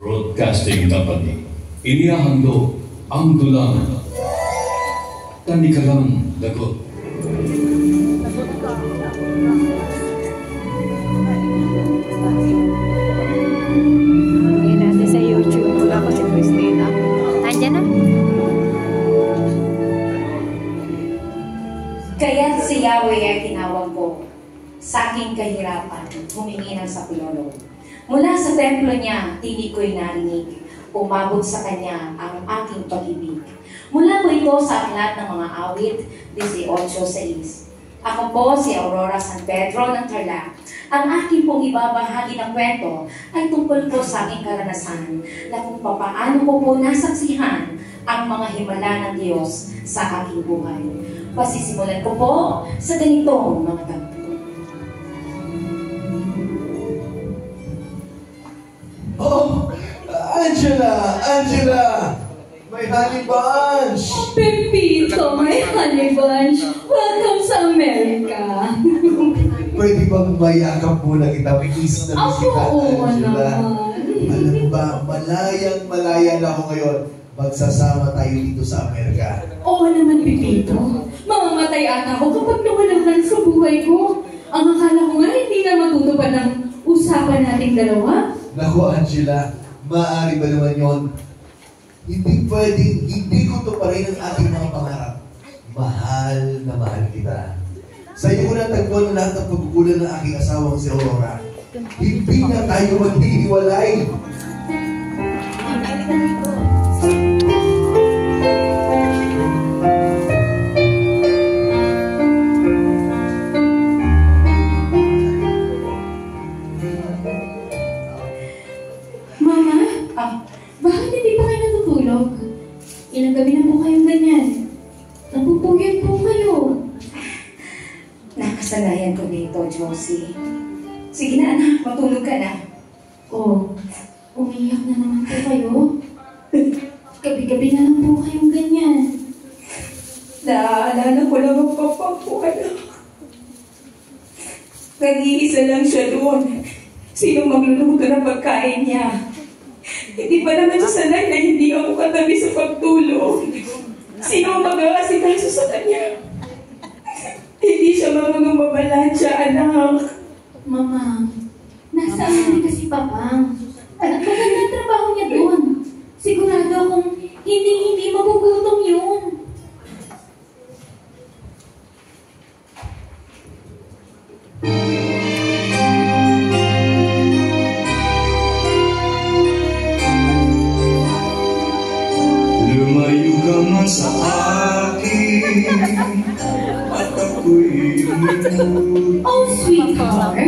Broadcasting Company, inihahandog ang dulang Tanikalang Lagot. Lagyan natin sa YouTube. Wala ko si Christina. Nandiyan na. Kaya't si Yahweh ay tinawag ko sa aking kahirapan, humingi ng sapilolo. Mula sa templo niya, tinig ko'y narinig. Umabot sa kanya ang aking pag-ibig. Mula po ito sa aklat ng mga awit, 18:6. Ako po si Aurora San Pedro ng Tarlac. Ang aking pong ibabahagi ng kwento ay tungkol po sa aking karanasan na kung papaano ko po nasaksihan ang mga himala ng Diyos sa aking buhay. Pasisimulan ko po sa ganitong mga tagpo. Oh, Angela! May honey bunch! Oh, Pepito, may honey bunch. Welcome sa Amerika. Pwede bang mayakap muna kita? May kiss na bisita, Oo Angela. naman. Alam mo ba, malaya na ako ngayon. Magsasama tayo dito sa Amerika. Oo naman, Pepito. Mamamatay ata ako kapag nawalan ka sa buhay ko. Ang akala ko nga hindi na matutupad ng usapan nating dalawa. Naku, Angela, maaari ba naman yun? Hindi pwedeng, hindi ko to pa rin ang ating mga pangarap. Mahal na mahal kita. Sa iyo ko natagpuan ang lahat ng pagkukulan ng aking asawang si Aurora. Hindi na tayo maghihiwalay. Mama, bakit hindi pa kayo natutulog? Ilang gabi na po kayong ganyan. Napupugyan po kayo. Nakasanayan ko dito, Josie. Sige na anak, matulog ka na. Oh, umiyak na naman po kayo. Gabi-gabi na lang po kayong ganyan. Naaalala ko lang ang papa ko, anak. Nag-iisa lang siya doon. Sino magluluto ng pagkain niya? Hindi pa naman siya sanay na hindi ako katabi sa pagtulog. Sino ang mag-aasikaso sa kanya? Hindi siya marunong mabalansya, anak. Mama, nasaan na kasi Papang? At magandang trabaho niya doon. Sigurado akong hindi magugutom yun. Lumayo ka man sa akin at ako'y uminom. Oh, sweetheart.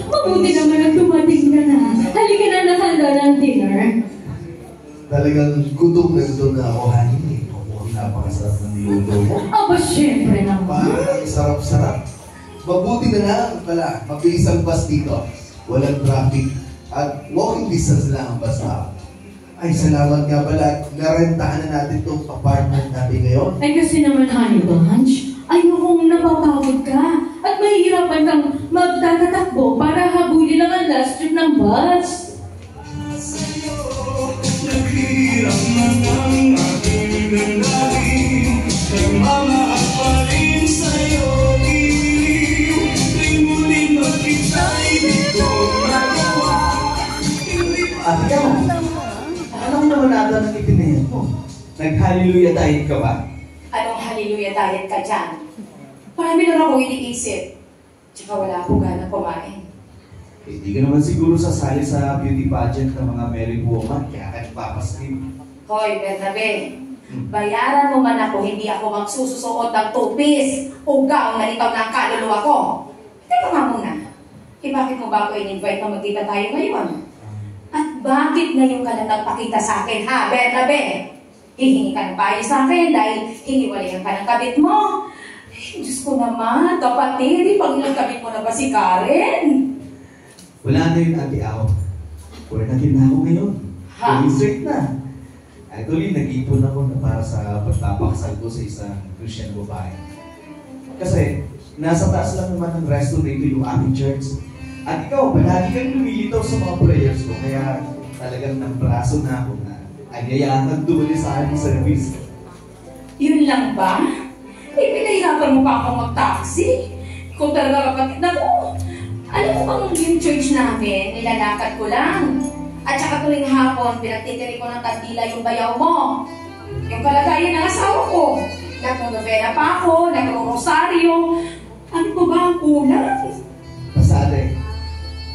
Mabuti naman ang dumating ka na. Halika na, nakahanda ng dinner. Talagang gutom na ako, honey. Mukhang napakasarap ng niluto mo. Aba, syempre naman. Parang sarap-sarap. Mabuti na lang pala, mabilis ang bus dito. Walang traffic at walking distance lang ang bus stop. Ay, salamat nga pala. Narentahan na natin itong apartment natin ngayon. Ay kasi naman, honey bunch, ayokong napapagod ka at mahihirapan kang magtatatakbo para habulin lang ang last trip ng bus. Naghirap man ang aking damdamin, nagmamahal pa rin sa'yo, iliw. Limulin magkita'y di ko nagawa. At ikaw, anong naman natin ang ipinayan mo? Nag-hallelujah diet ka ba? Anong hallelujah diet ka dyan? Marami lang akong iniisip. Tsaka wala akong gana kumain. Hindi ka naman siguro sasali sa beauty pageant ng mga married woman, kaya ka nagpapaslim. Hoy, Bernabe, bayaran mo man ako, hindi ako magsususuot ng two-piece o gown na ikaw na ang kaluluwa ko. Teka nga muna, bakit mo ba ako in-invite na magkita tayo ngayon? At bakit ngayon ka na nagpakita sa akin, ha, Bernabe? Hihingi ka ng payo sa akin dahil hiniwalayan ka ng kabit mo. Diyos ko naman, kapatid, ipagilang kabit mo na ba si Karen? Wala na yun, Ate Ao. Pwede natin na ako ngayon. Ha? Straight na. Actually, nag-ipon ako na para sa pagpapakasal ko sa isang Christian babae. Kasi, nasa taas lang naman ng resto dito yung aming church. At ikaw, palagi kang lumilitaw sa mga prayers ko. Kaya, talagang nabraso na ako na agayaan kang tumuli sa aking service. Yun lang ba? Eh, pinahirapan mo pa akong mag-taxi. Kung talaga kapatid na mo. Alam mo bang yung church namin, nilalakad ko lang. At saka tuwing hapon, pinagtitiri ko ng kandila yung bayaw mo. Yung kalagayan ng asawa ko. Nagno-novena pa ako, nagro-rosaryo. Ano ba ba ang kulang? Pasade,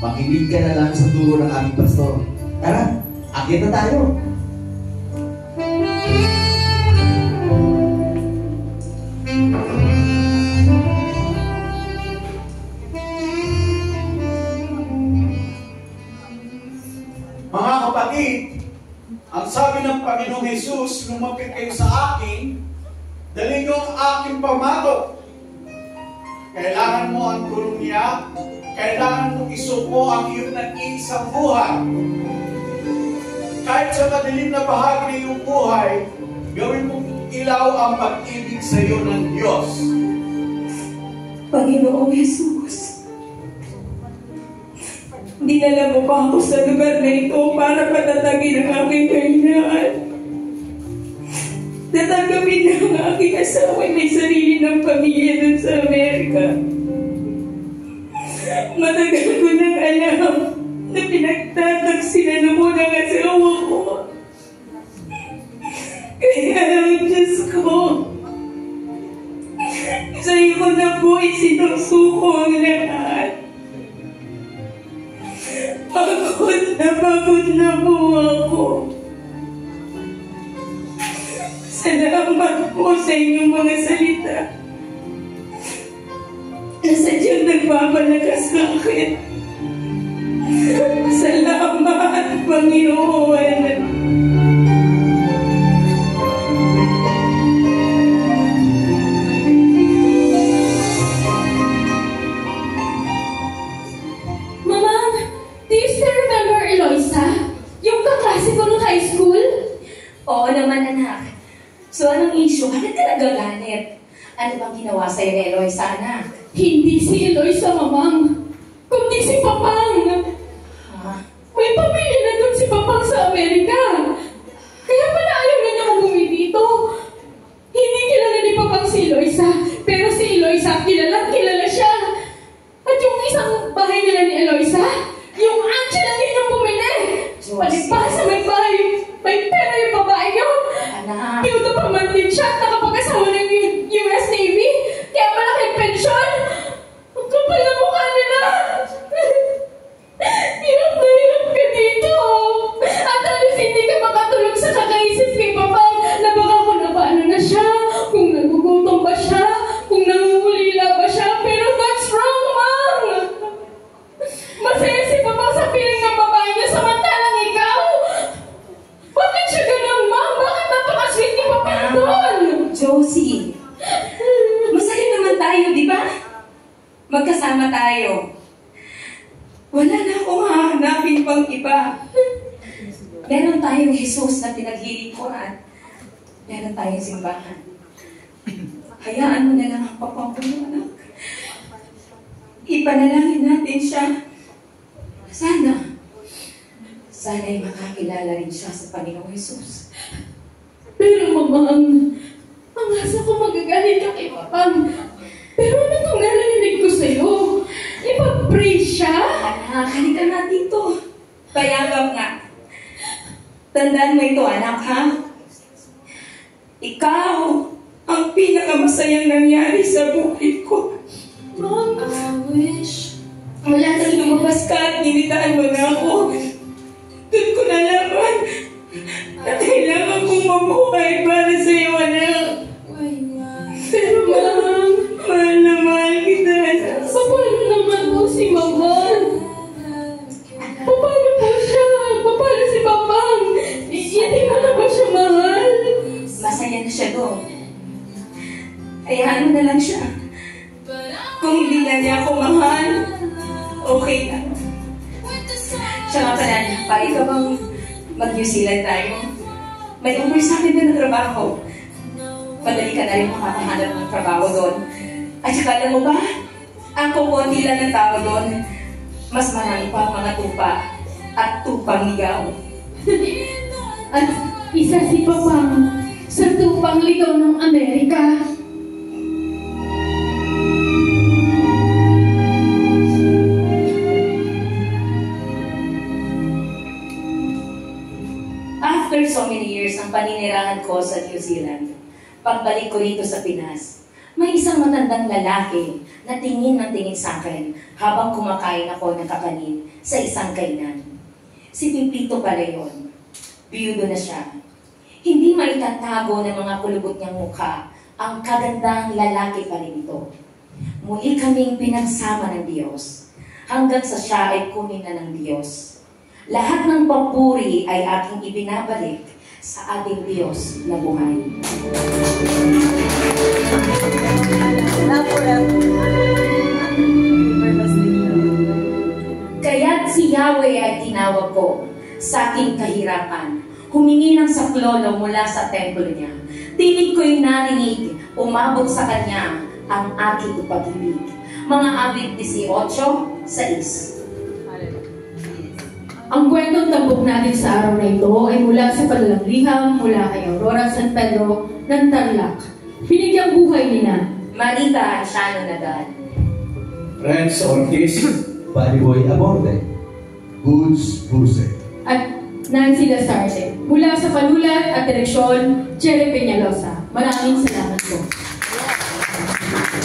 makinig ka na lang sa turo ng aming pastor. Tara, akyat na tayo. Mga kapatid, ang sabi ng Panginoong Jesus, lumapit kayo sa akin, dali niyo ang aking pamato. Kailangan mo ang tulong niya, kailangan mong isuko ang iyong nag-iisang buhay. Kahit sa madilim na bahagi ng iyong buhay, gawin mong ilaw ang pag-ibig sa iyo ng Diyos. Panginoong Jesus, dinala mo pa ako sa lugar na ito para patatagin ang aking kahinaan. Natanggapin na ang aking asawa may sarili ng pamilya dun sa Amerika. Matagal ko nang alam na pinagtataksilan mo ng asawa ko. Kaya ang Diyos ko, sa iyo na po isinusuko ang lahat. Pagod na po ako. Salamat po sa inyong mga salita na sadyang nagpapalakas sa akin. Salamat, Panginoon. Mamang, do you still remember Eloisa? Yung kaklase ko nung high school? Oo naman, anak. So, anong issue? Bakit ka nagagalit? Ano bang ginawa sa'yo ni Eloisa, anak? Hindi si Eloisa, Mamang. Kundi si Papang. Ha? May pamilya na doon si Papang sa Amerika. Kaya pala ayaw na niya umuwi dito. Hindi kilala ni Papang si Eloisa. Pero si Eloisa, kilala siya. At yung isang bahay nila ni Eloisa, yung Angela din yung bumili. Palipasa may bahay. May pera yung babae yun. Anak. Pinuto pa man din siya at nakapag-asawa ng US Navy. Kaya malaki ang pensyon. Ang kapal na mukha nila. Hirap na hirap ka dito. At alis hindi ka makatulog sa kakaisip kay Papa na baka kung napaano na siya, kung nagugutom ba siya, kung nangungulila ba siya. Pero that's wrong, Mom. Masaya si Papa sa piling ng babae niya samantalang ikaw. Bakit siya ganun, Mom? Bakit napaka-sweet ni Papa doon? Josie, masaya naman tayo, di ba? Magkasama tayo. Wala na akong hahanapin pang iba. Meron tayong Jesus na pinaglilingkuran. Meron tayong simbahan. Hayaan mo na lang ang papangkulo, anak. Ipanalangin natin siya. Sana'y makakilala rin siya sa Panginoong Jesus. Pero Mamang, ang asa ko magagalit ka kay Papang. Pero ano itong narinig ko sa'yo? Ipag-pray siya? Anak, halika na dito. Payagap nga. Tandaan mo ito, anak, ha? Ikaw ang pinakamasayang nangyari sa buhay ko. Mom, I wish. Mula nang lumabas ka at ninitaan mo na ako, doon ko nalaman na kailangan kong mabuhay para sa iyo, anak. Pero Mom, mahal na mahal kita, anak. Paano naman po si Mama? Paano po siya? Paano si Papang? Hindi mo na ba siya mahal? Masaya na siya doon. Hayaan mo na lang siya. Kung hindi na niya ako mahal, okay lang. Siya nga pala, pari ka bang mag-New Zealand tayo? May offer sa akin doon na trabaho. Madali ka na rin makakahanap ng trabaho doon. At saka alam mo ba, ang kukunti lang ng tao doon, mas marami pa ang mga tupa at tupang ligaw. At isa si Papang sa tupang ligaw ng Amerika. After so many years ang paninirahan ko sa New Zealand, pagbalik ko rito sa Pinas, may isang matandang lalaki na tingin ng tingin sa akin habang kumakain ako ng kakanin sa isang kainan. Si Pipito pala yun. Biyudo na siya. Hindi maitatago ng mga kulubot niyang mukha ang kagandang lalaki pa rin ito. Muli kaming pinagsama ng Diyos hanggang sa siya ay kunin na ng Diyos. Lahat ng papuri ay aking ibinabalik sa ating Diyos na buhay. Kaya't si Yahweh ay tinawag ko sa aking kahirapan. Humingi ng saklolo mula sa templo niya. Tinig ko'y narinig, umabot sa kanya ang aking pag-ibig. Mga awit 18:6. Ang kwentong tampok natin sa araw na ito ay mula sa Palalangliham mula kay Aurora San Pedro ng Tarlac. Binigyang buhay ni na Marita Ansiano Nadal. Renz Ortiz, Baliboy Aborde. Goods Buse. at Nancy Lazarte. Mula sa panulat at direksyon, Cherry Peñalosa. Maraming salamat po.